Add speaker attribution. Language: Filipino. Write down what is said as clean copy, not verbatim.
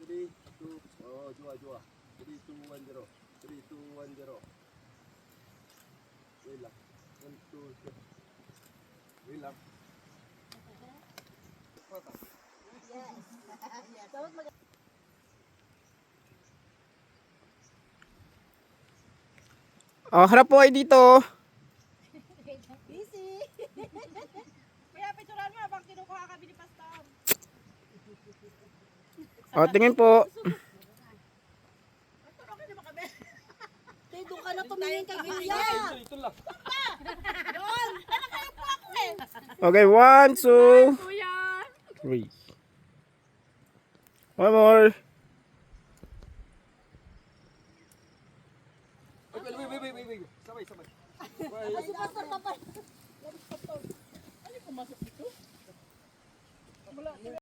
Speaker 1: 3, 2, oh, jua. 3, 2, 1, 0. 3, 2, 1, 0. Wait lang. 1, 2, 3. Wait lang.
Speaker 2: Yes. Dapat mag-
Speaker 3: Oh, harap po kayo dito.
Speaker 2: Busy.
Speaker 4: Kuya, picturean mo habang kinukuha kami ni Pastor.
Speaker 3: Oh, tingin po.
Speaker 4: Pastor, okay na ba kami?
Speaker 2: Tay, doon ka na tumingin kay Gilya.
Speaker 1: Ito lang.
Speaker 4: Doon! Nakakayo po ako eh.
Speaker 3: Okay, 1, 2,
Speaker 4: Kuya!
Speaker 3: 3. One more.
Speaker 1: Wait. Sabay.
Speaker 2: Si Pastor Papa.
Speaker 4: Ano pumasok dito? Wala.